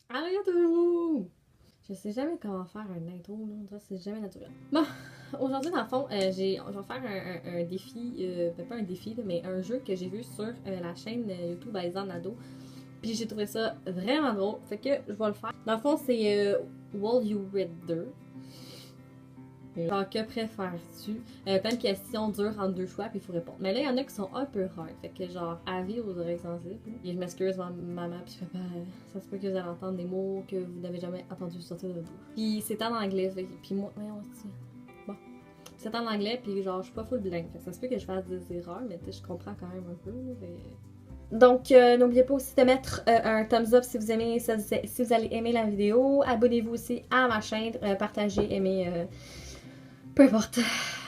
Arigato! Je sais jamais comment faire un intro, là. C'est jamais naturel. Bon, aujourd'hui, dans le fond, je vais faire un défi, pas un défi, là, mais un jeu que j'ai vu sur la chaîne YouTube Aisan Nado. Puis j'ai trouvé ça vraiment drôle. Fait que je vais le faire. Dans le fond, c'est Will You Rather? Genre, que préfères-tu? Plein de questions dures entre deux choix, puis il faut répondre. Mais là, il y en a qui sont un peu rares. Fait que, genre, avis aux oreilles sensibles. Et je m'excuse, maman puis papa, ça se peut que vous allez entendre des mots que vous n'avez jamais entendu sortir de votre bouche. Puis c'est en anglais, puis moi, voyons, bon. C'est en anglais, puis genre, je suis pas full bilingue. Fait que ça se peut que je fasse des erreurs, mais je comprends quand même un peu. Donc, n'oubliez pas aussi de mettre un thumbs up si vous aimez, si vous allez aimer la vidéo. Abonnez-vous aussi à ma chaîne, partagez, aimez. Peu importe.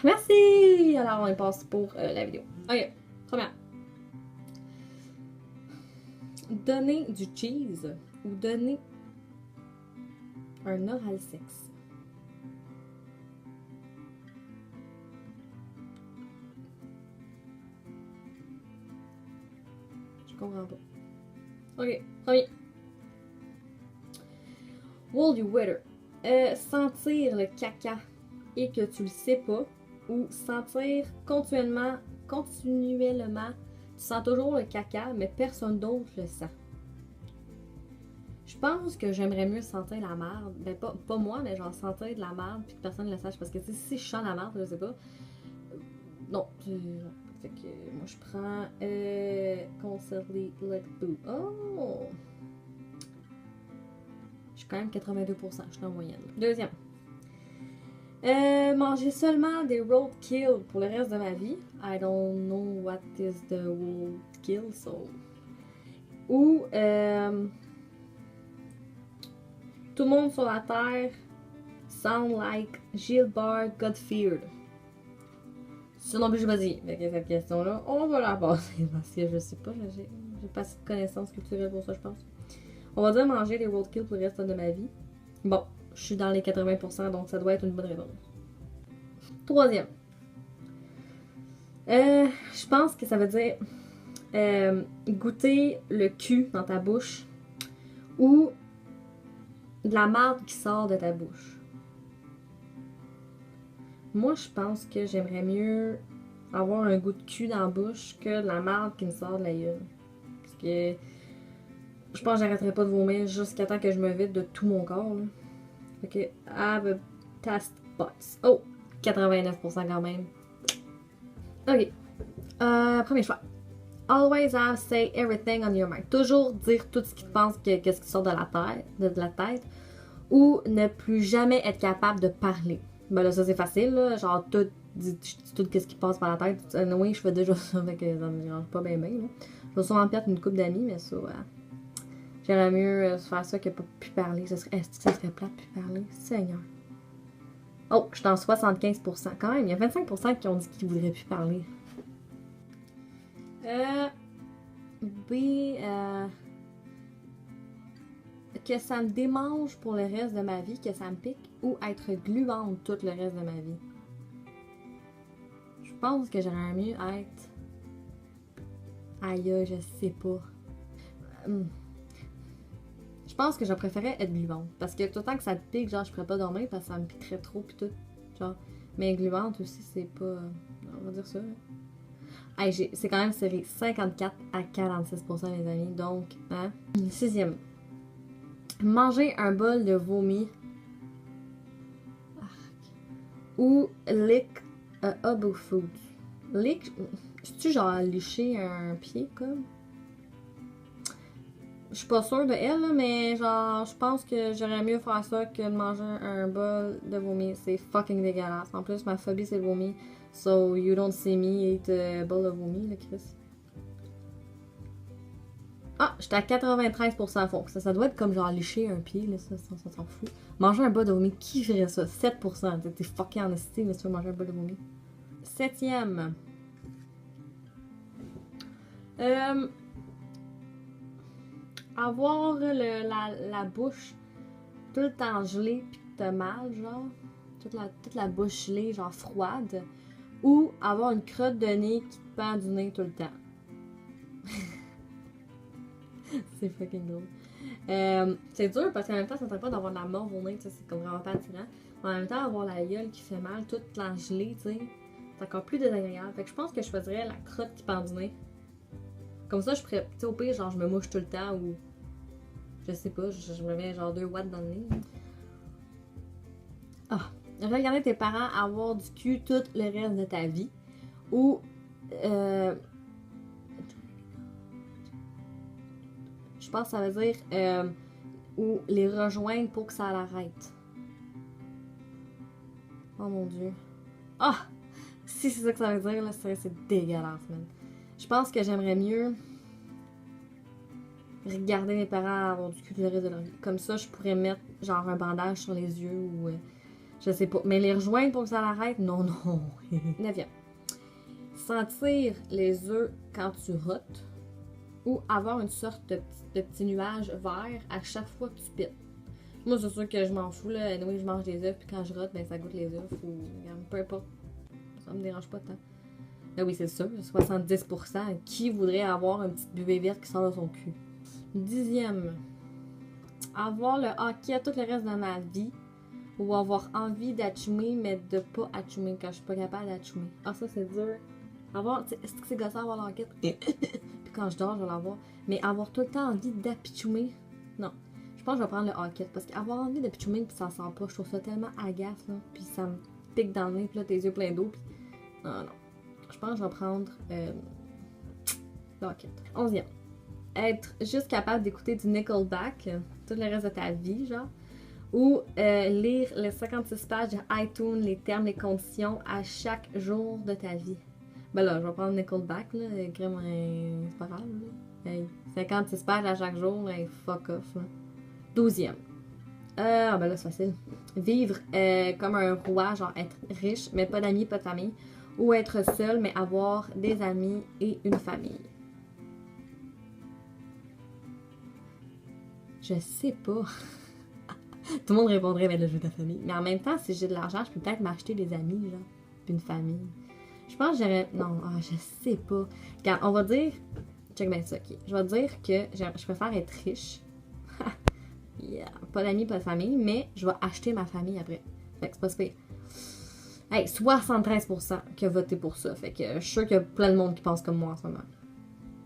Merci! Alors, on passe pour la vidéo. Ok, première. Donner du cheese ou donner un oral sexe? Je comprends pas. Ok, premier. Will you rather sentir le caca et que tu le sais pas, ou sentir continuellement, tu sens toujours le caca, mais personne d'autre le sent. Je pense que j'aimerais mieux sentir la merde. Ben, pas moi, mais genre sentir de la merde puis que personne ne le sache. Parce que si je sens la merde, je sais pas. Non, fait que moi je prends Constantly Let Go. Oh! Je suis quand même 82%, je suis en moyenne. Deuxième. Manger seulement des roadkill pour le reste de ma vie. I don't know what is the roadkill, so. Ou tout le monde sur la terre sound like Gilbert Gottfried. C'est non plus je me dis, avec cette question-là, on va la passer parce que je sais pas, j'ai pas assez de connaissances culturelles pour ça, je pense. On va dire manger des roadkill pour le reste de ma vie. Bon, je suis dans les 80%, donc ça doit être une bonne réponse. Troisième. Je pense que ça veut dire goûter le cul dans ta bouche ou de la marde qui sort de ta bouche. Moi, je pense que j'aimerais mieux avoir un goût de cul dans la bouche que de la marde qui me sort de la gueule. Parce que je pense que j'arrêterai pas de vomir jusqu'à temps que je me vide de tout mon corps. Là. Fait que have a taste buds. Oh, 89% quand même. Ok. Premier choix. Always have say everything on your mind. Toujours dire tout ce qui te pense, qu'est-ce qui sort de la tête. Ou ne plus jamais être capable de parler. Ben là, ça c'est facile, là. Genre, tout ce qui passe par la tête. Oui, je fais déjà ça, fait que ça me dérange pas bien. Là. Je vais sûrement perdre une couple d'amis, mais ça, j'aimerais mieux faire ça que pas plus parler. Est-ce que ça serait plate de plus parler? Seigneur. Oh, je suis en 75%. Quand même, il y a 25% qui ont dit qu'ils voudraient plus parler. Que ça me démange pour le reste de ma vie, que ça me pique, ou être gluante tout le reste de ma vie. Je pense que j'aimerais mieux être... Aïe, je sais pas. Je pense que je préférais être gluante. Parce que tout le temps que ça te pique, genre, je pourrais pas dormir parce que ça me piquerait trop pis tout. Genre, mais gluante aussi, c'est pas... On va dire ça. Hey, c'est quand même serré 54 à 46% mes amis. Donc, hein. Sixième. Manger un bol de vomi ou lick a hub food. Lick, c'est-tu genre licher un pied comme? Je suis pas sûre de elle, là, mais genre, je pense que j'aurais mieux faire ça que de manger un bol de vomi. C'est fucking dégueulasse. En plus, ma phobie, c'est le vomi. So, you don't see me eat a bowl of vomi, là, Chris. Ah, j'étais à 93% à fond. Ça doit être comme genre lécher un pied, là, ça s'en fout. Manger un bol de vomi, qui ferait ça? 7%. T'es fucking en esti, mais tu veux manger un bol de vomi. Septième. Avoir la bouche tout le temps gelée pis que t'as mal, genre. Toute la bouche gelée, genre froide. Ou avoir une crotte de nez qui te pend du nez tout le temps. C'est fucking drôle. C'est dur parce qu'en même temps, ça ne tente pas d'avoir de la mort au nez, tu sais, c'est comme vraiment pas attirant. Mais en même temps, avoir la gueule qui fait mal, toute l'engelée, tu sais, c'est encore plus désagréable. Fait que je pense que je choisirais la crotte qui pend du nez. Comme ça, je pourrais, tu sais, au pire, genre, je me mouche tout le temps ou. Je sais pas, je me mets genre 2 watts dans le nez. Ah! Regarder tes parents avoir du cul tout le reste de ta vie. Ou. Je pense que ça veut dire. Ou les rejoindre pour que ça l'arrête. Oh mon dieu. Ah! Si c'est ça que ça veut dire, là, c'est dégueulasse, man. Je pense que j'aimerais mieux regarder mes parents avoir du cul le reste de leur vie. Comme ça, je pourrais mettre genre un bandage sur les yeux ou je sais pas. Mais les rejoindre pour que ça l'arrête, non, non. 9e. Sentir les œufs quand tu rotes ou avoir une sorte de petit nuage vert à chaque fois que tu pites. Moi, c'est sûr que je m'en fous, là. Oui, je mange des œufs, puis quand je rote, ben ça goûte les œufs ou peu importe. Ça me dérange pas tant. Ben oui, c'est sûr, 70%. Qui voudrait avoir une petite buvée verte qui sort de son cul? 10e. Avoir le hockey tout le reste de ma vie ou avoir envie d'achoumer, mais de pas achoumer quand je suis pas capable d'achoumer. Ah, ça, c'est dur. Est-ce que c'est gossant avoir le hockey? Puis quand je dors, je vais l'avoir. Mais avoir tout le temps envie d'apitchoumer, non. Je pense que je vais prendre le hockey parce qu'avoir envie d'apitchoumer puis ça sent pas, je trouve ça tellement agace, là. Puis ça me pique dans le nez, puis là, tes yeux pleins d'eau. Puis... Non, non. Je pense que je vais prendre le hockey. 11e. Être juste capable d'écouter du Nickelback tout le reste de ta vie, genre. Ou lire les 56 pages de iTunes, les termes, les conditions à chaque jour de ta vie. Ben là, je vais prendre Nickelback, là. C'est pas grave, là. Hey, 56 pages à chaque jour, hey, fuck off, là. 12e. Ben là, c'est facile. Vivre comme un roi, genre être riche, mais pas d'amis, pas de famille. Ou être seul, mais avoir des amis et une famille. Je sais pas. Tout le monde répondrait, ben là, je veux ta famille. Mais en même temps, si j'ai de l'argent, je peux peut-être m'acheter des amis, genre. Puis une famille. Je pense que j'aurais. Non, je sais pas. Regarde, on va dire. Check bien ça, ok. Je vais dire que je préfère être riche. Yeah. Pas d'amis, pas de famille, mais je vais acheter ma famille après. Fait que c'est pas super. Hey, 73% qui a voté pour ça. Fait que je suis sûre qu'il y a plein de monde qui pense comme moi en ce moment.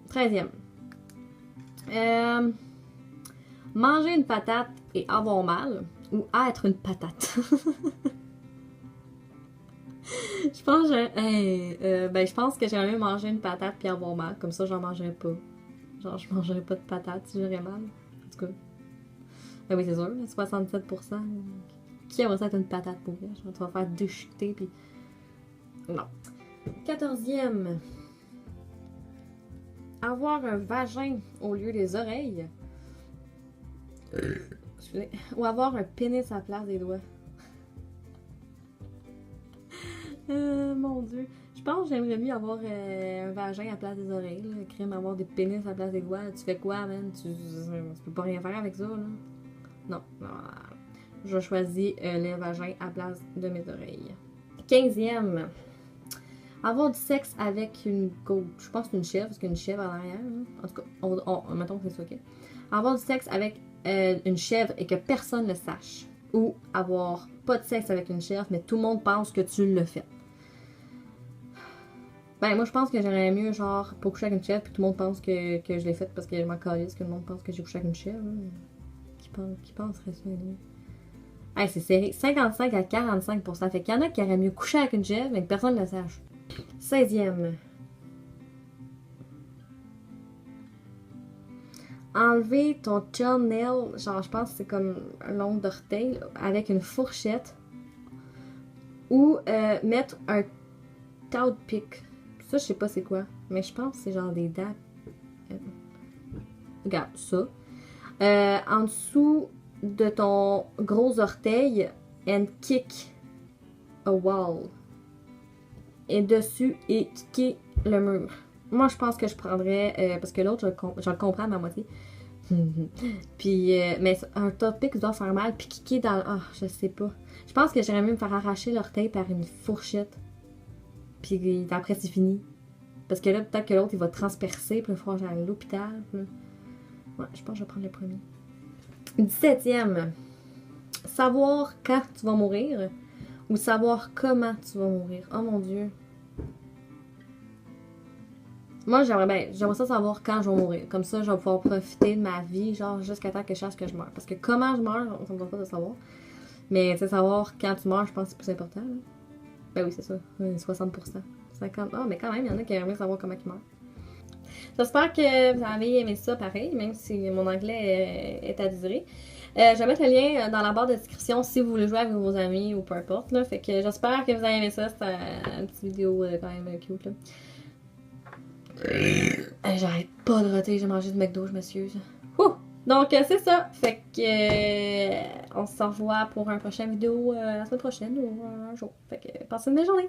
13e. Manger une patate et avoir mal ou être une patate. Je pense je pense que j'aimerais mieux manger une patate puis avoir mal. Comme ça, j'en mangerais pas. Genre, je mangerais pas de patate si j'aurais mal. En tout cas. Ben oui, c'est sûr, 67%. Qui aimerait ça être une patate pour vrai? Genre, tu vas faire déchiqueter puis. Non. 14e. Avoir un vagin au lieu des oreilles. Ou avoir un pénis à la place des doigts. Mon dieu. Je pense que j'aimerais mieux avoir un vagin à la place des oreilles. Là. Crème, avoir des pénis à la place des doigts. Tu fais quoi, man? Tu peux pas rien faire avec ça, là. Non. Je choisis le vagin à la place de mes oreilles. 15e. Avoir du sexe avec une goat. Je pense que c'est une chèvre, parce qu'il y a une chèvre à l'arrière. Là. En tout cas, mettons que c'est ça, ok. Avoir du sexe avec une chèvre et que personne ne le sache. Ou avoir pas de sexe avec une chèvre, mais tout le monde pense que tu l'as fait. Ben, moi, je pense que j'aimerais mieux, genre, pas coucher avec une chèvre, puis tout le monde pense que je l'ai fait parce que je m'en calisse, que le monde pense que j'ai couché avec une chèvre. Qui penserait ça, nous? Hey, c'est serré. 55 à 45%. Fait qu'il y en a qui auraient mieux coucher avec une chèvre, mais que personne ne le sache. 16e. Enlever ton thumbnail, genre, je pense que c'est comme un long d'orteil, avec une fourchette. Ou mettre un toothpick. Ça, je sais pas c'est quoi. Mais je pense que c'est genre des dents. Regarde, ça. En dessous de ton gros orteil, and kick a wall. Et dessus, et kicker le mur. Moi, je pense que je prendrais... parce que l'autre, je le comprends à ma moitié. Puis, mais un toothpick doit faire mal. Puis kicker dans... Ah, je sais pas. Je pense que j'aimerais mieux me faire arracher l'orteil par une fourchette. Puis après, c'est fini. Parce que là, peut-être que l'autre, il va transpercer. Puis il va falloir aller à l'hôpital. Ouais, je pense que je vais prendre le premier. 17e. Savoir quand tu vas mourir ou savoir comment tu vas mourir. Oh mon Dieu. Moi, j'aimerais ça savoir quand je vais mourir. Comme ça, je vais pouvoir profiter de ma vie, genre, jusqu'à temps que je sache que je meurs. Parce que comment je meurs, ça me donne pas de savoir. Mais, tu sais, savoir quand tu meurs, je pense que c'est plus important. Là. Ben oui, c'est ça. 60%. 50%. Ah, mais quand même, il y en a qui aimeraient savoir comment ils meurent. J'espère que vous avez aimé ça pareil, même si mon anglais est à désirer. Je vais mettre le lien dans la barre de description si vous voulez jouer avec vos amis ou peu importe. Là. Fait que j'espère que vous avez aimé ça. C'était une petite vidéo quand même cute. Là. J'arrête pas de roter, j'ai mangé du McDo, je m'excuse. Donc c'est ça. Fait que on se revoit pour un prochain vidéo la semaine prochaine ou un jour. Fait que passez une belle journée.